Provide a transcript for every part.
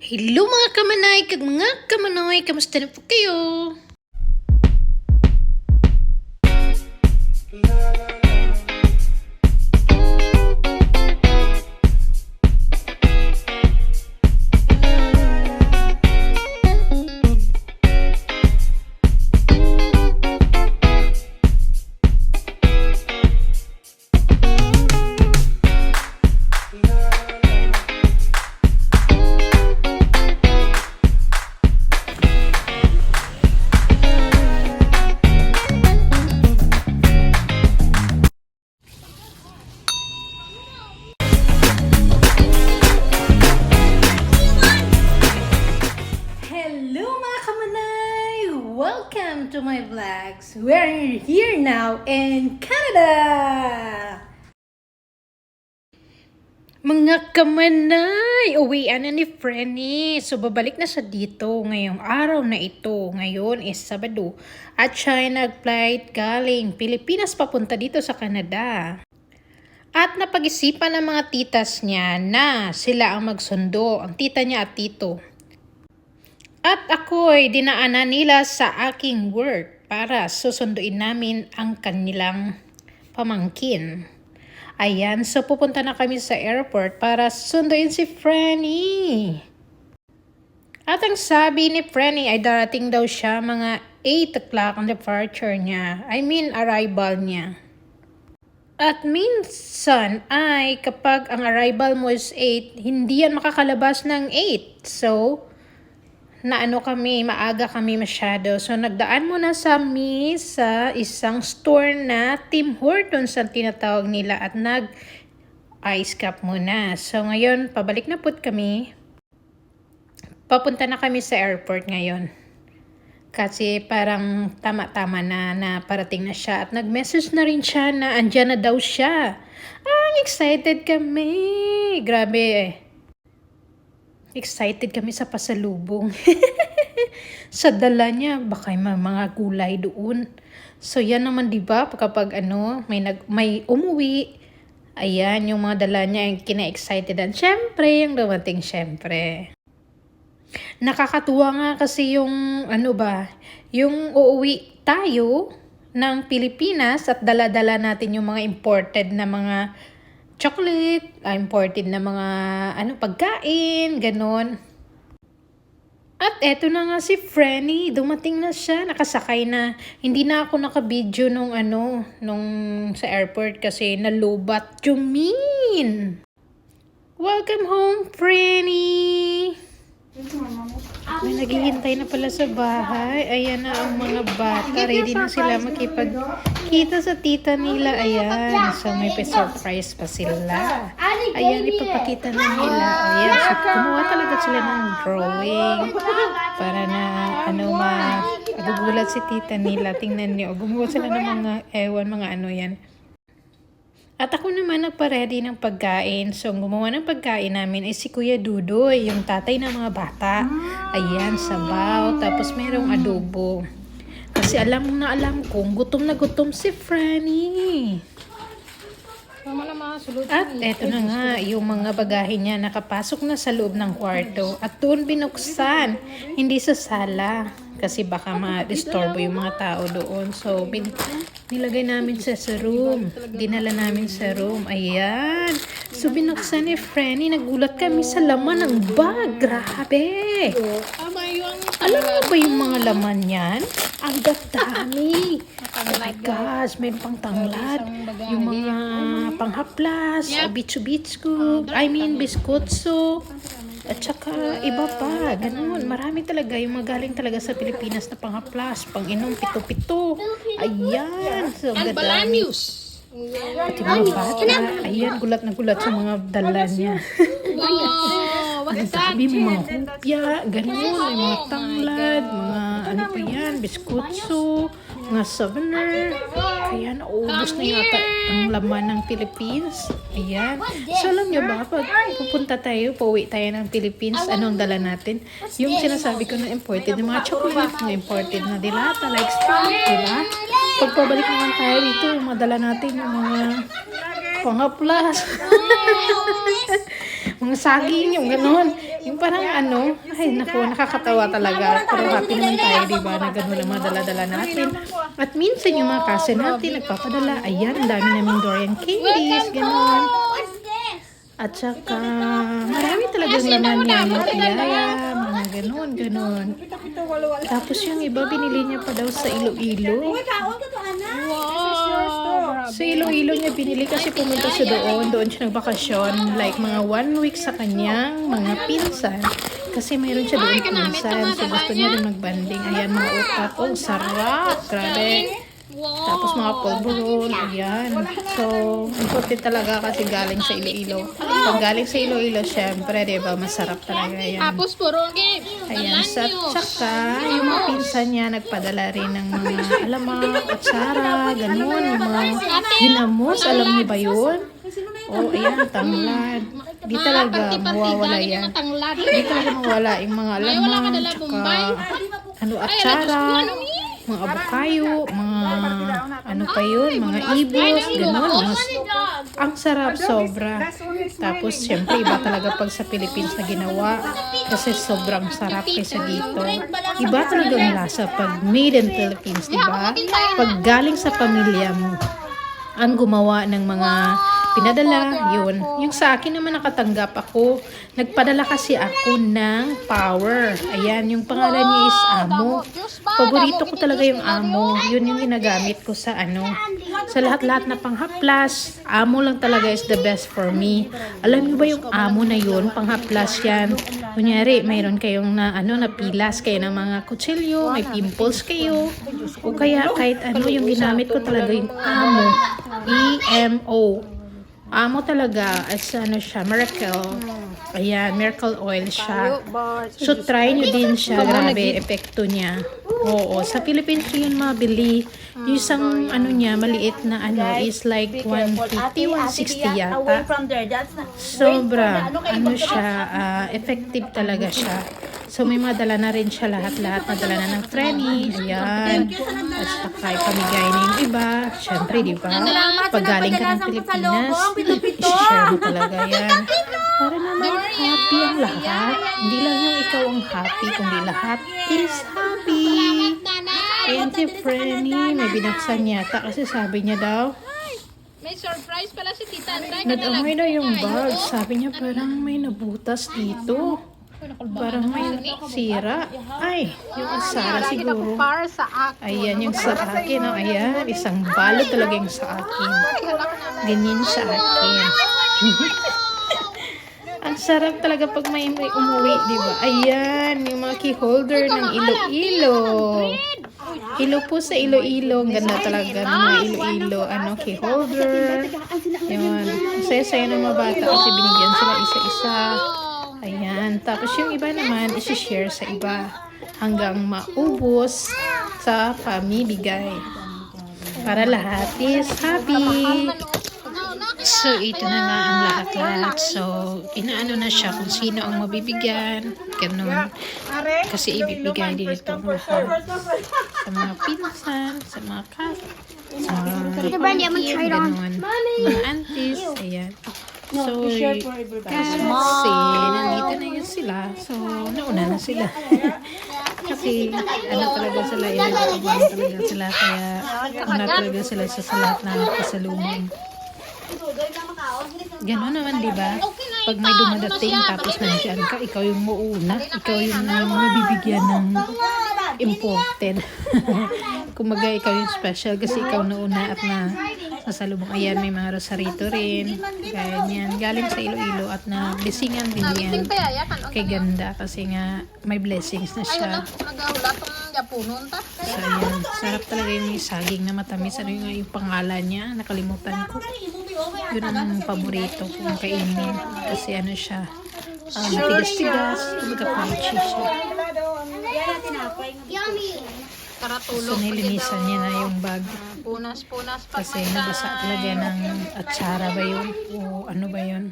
Hello mga kamanay, kag mga kamanoy, kamusta na po kayo? Hello mga kamanay! Welcome to my vlogs. We're here now in Canada! Mga kamanay, uwian na ni Frenny. So, babalik na siya dito ngayong araw na ito. Ngayon is Sabado. At siya ay nag-flight galing Pilipinas papunta dito sa Canada. At napag-isipan ng mga titas niya na sila ang magsundo, ang tita niya at tito. At ako'y dinaanan nila sa aking work para susunduin namin ang kanilang pamangkin. Ayan, so pupunta na kami sa airport para sunduin si Frenny. At ang sabi ni Frenny ay darating daw siya mga 8 o'clock ang departure niya. Arrival niya. At minsan ay kapag ang arrival mo is 8, hindi yan makakalabas ng 8. So, maaga kami masyado. So, nagdaan muna sa isang store na Tim Hortons ang tinatawag nila at nag-ice cap muna. So, ngayon, pabalik na po kami. Papunta na kami sa airport ngayon. Kasi parang tama-tama na parating na siya. At nag-message na rin siya na andyan na daw siya. Excited kami. Grabe. Excited kami sa pasalubong. Sa dala niya, baka may mga gulay doon. So, yan naman, diba? Kapag may umuwi, ayan, yung mga dala niya, yung kina-excitedan. Siyempre, yung dumating, siyempre. Nakakatuwa nga kasi yung, yung uuwi tayo ng Pilipinas at dala-dala natin yung mga imported na mga chocolate, imported na mga pagkain, ganon. At eto na nga si Frenny, dumating na siya, nakasakay na. Hindi na ako naka-video nung sa airport kasi nalubat. Jumin! Welcome home, Frenny! May naghihintay na pala sa bahay. Ayan na ang mga bata. Ready na sila makipagkita sa tita nila. Ayan. So, may surprise pa sila. Ayan, ipapakita na nila. Ayan. So, kumuha talaga sila ng drawing. Para na, magugulat si tita nila. Tingnan niyo. Gumawa sila ng mga, yan. At ako naman nagpa-ready ng pagkain. So, ang gumawa ng pagkain namin ay si Kuya Dudoy, yung tatay ng mga bata. Ayan, sabaw. Tapos merong adobo. Kasi alam kong gutom na gutom si Frenny. At eto na nga, yung mga bagahe niya nakapasok na sa loob ng kwarto. At doon binuksan, hindi sa sala. Kasi baka ma-disturbo yung mga tao doon. So, nilagay namin sa room. Dinala namin sa room. Ayan. So, binuksan ni Frenny. Nagulat kami sa laman ng bag. Grabe. Alam mo ba yung mga laman yan? Ang dami. Oh my gosh. May pang tanglad. Yung mga panghaplas. Bitsu-bitsu. Biskotso. At saka iba pa, ganun. Marami talaga yung magaling talaga sa Pilipinas na panghaplas, pang-inom, pito-pito. Ayan. So, gadami. At yung mga bata, ayan, gulat na gulat sa mga dala niya. Ang dami, may mga hupya, ganun, may mga tanglad, mga biskotso, mga souvenir. Kaya naubos na yata ang laman ng Philippines. Ayan. So, alam nyo ba, pag pupunta tayo, pauwi tayo ng Philippines, anong dala natin? Yung sinasabi ko na imported, yung mga chocolate, mga imported na dilata, like stuff, diba? Pagpabalik naman tayo dito, yung mga dala natin, yung mga pangaplas, mga saging, yung gano'n. Yung parang ano, ay naku, nakakatawa talaga. Pero happy naman tayo, di ba, na gano'n ang mga dala-dala natin. At minsan yung mga cousin natin nagpapadala, ayan, ang dami namin Dorian candies, gano'n. At saka, marami talagang laman yan, mga piyaya, mga gano'n. Tapos yung iba, binili niya pa daw sa Iloilo. Sa Iloilo niya binili kasi pumunta siya doon siya nagbakasyon, like mga 1 week sa kanyang mga pinsan. Kasi mayroon siya doon pinsan, so gusto niya rin magbanding. Ayan, mga utak, oh, sarap, grabe. Tapos mga polvoron, ayan. So, important talaga kasi galing sa Iloilo. Pag galing sa Iloilo, syempre, diba, masarap talaga yan. Tapos puro Ayan, sa tsaka, yung mga pinsan niya nagpadala rin ng mga alamak, kutsara, ganun, yung mga ginamos, alam niyo ba yun? Oh, ayan, tanglad. Di talaga mawawala yan. Di talaga mawala yung mga alamak, tsaka, ano, atsara, mga abukayo, mga, ano pa yun, mga ibos, ganun. Ang sarap, sobra. Tapos, syempre, iba talaga pag sa Philippines na ginawa. Kasi sobrang sarap kaysa dito. Iba talaga ang lasa pag made in Philippines, diba? Pag galing sa pamilya mo, ang gumawa ng mga pinadala, yun. Yung sa akin naman nakatanggap ako. Nagpadala kasi ako ng Power. Ayan, yung pangalan niya is Amo. Paborito ko talaga yung Amo. Yun yung ginagamit ko sa ano. Sa lahat-lahat na panghaplas, Amo lang talaga is the best for me. Alam niyo ba yung Amo na yun? Panghaplas yan. Kunyari, mayroon kayong na, ano, napilas kayo ng mga kutsilyo, may pimples kayo. O kaya kahit ano, yung ginamit ko talaga yung Amo. E-M-O. Amo talaga, as ano siya, miracle. Ayan, miracle oil siya. So, try nyo din siya. Grabe, epekto niya. Oo, sa Philippines yun mabili. Yung isang, ano niya, maliit na ano, is like 150, 160 yata. Sobra, ano siya, effective talaga siya. So, may mga dala na rin siya lahat-lahat. Nadala na ng Frenny. Ayan. At saka ipamigay na yung iba. Siyempre, di ba? Pag galing ka ng Pilipinas, i-share mo talaga yan. Para naman happy ang lahat. Hindi lang yung ikaw ang happy, kundi lahat is happy. Ayan si Frenny. May binaksan yata kasi sabi niya daw, may surprise pala si Tita Andray. nag-amoy na yung bag. Sabi niya parang may nabutas dito. Parang may sira. Ay, yung asara siguro. Para sa akin. Ayan yung sa akin. Oh, ayan, isang balot talaga yung sa akin. Ganyan sa akin. Ang sarap talaga pag may umuwi, di ba? Ayan, yung mga key holder ng Iloilo. Ilo po sa Iloilo. Ang ganda talaga ng mga Iloilo. Ano, key holder. Yun. Saya-saya ng mga bata kasi binigyan sila isa-isa. Ayan. Tapos yung iba naman, isi-share sa iba hanggang maubos sa pamibigay. Para lahat is happy. So, ito na nga ang lahat-lahat. So, inaano na siya kung sino ang mabibigyan. Ganun. Kasi ibibigay din ito lahat. Sa mga pinsan, sa mga sa mga ganun. Mga aunties. Ayan. So, kasi nandito na yun sila. So, nauna na sila. Kasi, ano talaga sila, inagawa talaga sila. Kaya, una talaga sila sa lahat na pasalubong. Gano'n naman, di ba? Pag may dumadating tapos nandiyan ka, ikaw yung mauna. Ikaw yung mabibigyan ng important. Kumaga, ikaw yung special kasi ikaw nauna at na sasalubong. Ayan, may mga rosarito rin. Ganyan. Galing sa Iloilo at na blessingan din yan. Kay ganda kasi nga may blessings na siya. So, ayan. Sarap talaga yung saging na matamis. Ano yung pangalan niya? Nakalimutan ko. Yun ang paborito kong kainin. Kasi ano siya, matigas-tigas. Kumagka-crunchy siya. So, nilinisan niya na yung bag. Punas-punas pa. Kasi nabasa talaga ng atsara ba yun? O ano ba yun?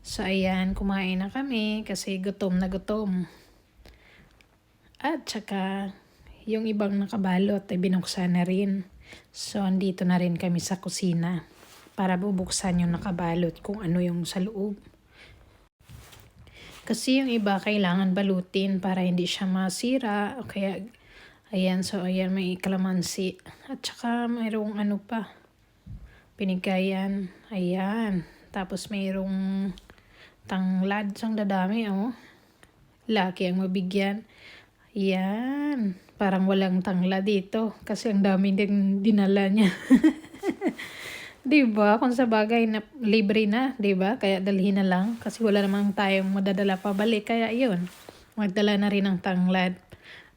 So, ayan, kumain na kami kasi gutom na gutom. At saka, yung ibang nakabalot ay binuksan na rin. So, andito na rin kami sa kusina para bubuksan yung nakabalot kung ano yung sa loob. Kasi yung iba kailangan balutin para hindi siya masira. O kaya, ayan, so ayan, may kalamansi. At saka mayroong ano pa, pinigayan. Ayan. Tapos mayroong tanglad. Sang dadami, oh. Laki ang mabigyan. Ayan. Parang walang tanglad dito. Kasi ang dami din dinala niya. Diba? Kung sa bagay na libre na, diba? Kaya dalhin na lang. Kasi wala namang tayong madadala pabalik. Kaya yun, magdala na rin ng tanglad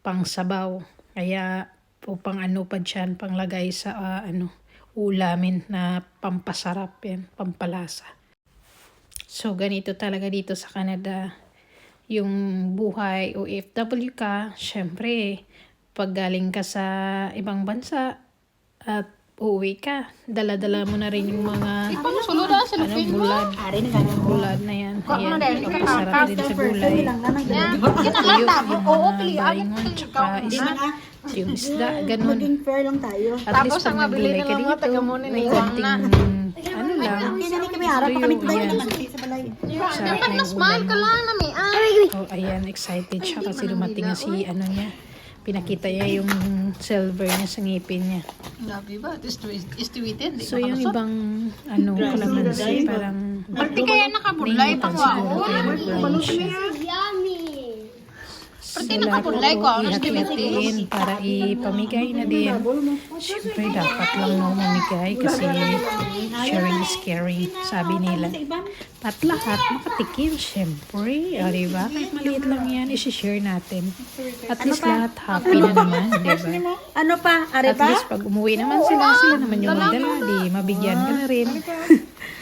pang sabaw. Kaya upang ano pa dyan, panglagay sa ulamin na pampasarap yan, pampalasa. So ganito talaga dito sa Canada. Yung buhay OFW ka, syempre, pag galing ka sa ibang bansa at uuwi ka, dala-dala mo na rin yung mga Paano sulod sa lupin mo? bulad. Bulad na yan. Ayan, napakasarap din sa gulay. Yan. Tuyo, Kinalata. yung Oo, mga pili. balingon, tsaka yung isda, ganun. Maging fair lang tayo. At Tapos least pag ang mabili naggulay na ka lang mga dito, taga-munin na may iwang konting, na. ano lang, Kaya na kami harap pa kami tuyo, tayo ayan. naman sa balay. Sarap na yung Smile ka ulam. lang na may Oh, ayan, excited siya kasi dumating na si ano niya. Pinakita niya yung silver niya sa ngipin niya. Grabe ba? Istiwitin. So yung ibang kalamansi parang Pati kaya nakabulay naimutan pang siguro wao. kaya nag-brown siya. Pati nakabulay ko. Ano Ihati-hatiin para ipamigay na din. Siyempre dapat lang no mamigay kasi sharing is caring, sabi nila. At lahat makatikim, siyempre. O, diba? Kahit maliit lang yan, isi-share natin. At least lahat happy na naman, diba? Ano pa? Are At pa? least pag umuwi naman sila naman yung magdala, di mabigyan ka na rin.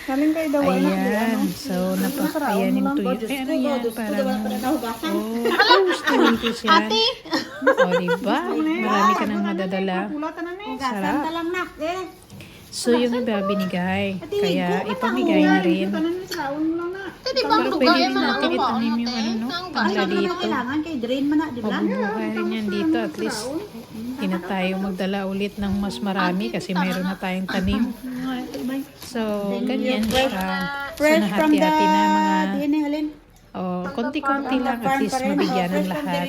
Kaling kayo daw. Ayan, so napakayan yung tuyo. Eh, ano yan, parang, gusto nito siya. Ate! O, diba? Marami ka nang madadala. Sarap. lang nak eh. So, yung iba binigay. Kaya, ipamigay na rin. Pwede bang Pero tugay pwede ang rin mga natin ano ba? itanim yung ano, no? Pangla dito. Kailangan kay drain man na, di ba? Mabubuhay rin yan dito. At least, hindi na tayo magdala ulit ng mas marami kasi meron na tayong tanim. So, ganyan siya. So, Fresh from the nahati-hati na mga DNA halin. konti-konti lang at least mabigyan ng lahat.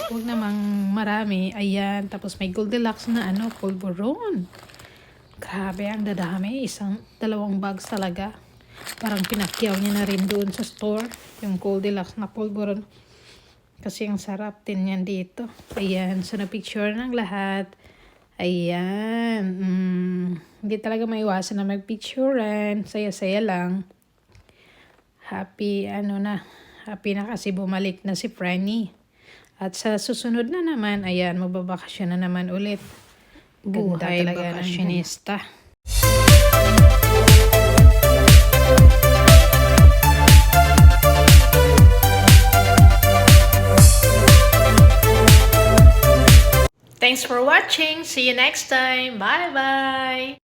Huwag namang marami. Ayan. Tapos may Goldilocks na pulburon. Grabe, ang dadami. 2 bags talaga. Parang pinakyaw niya na rin doon sa store. Yung Goldilocks na pulburon. Kasi ang sarap din yan dito. Ayan. So, na-picture ng lahat. Ayan. Hindi talaga maiwasan na mag-picturean. Saya-saya lang. Happy na kasi bumalik na si Franny. At sa susunod na naman, ayan, magbabakasyon na naman ulit. Buhay talaga ng bakasjonista. Thanks for watching. See you next time. Bye-bye.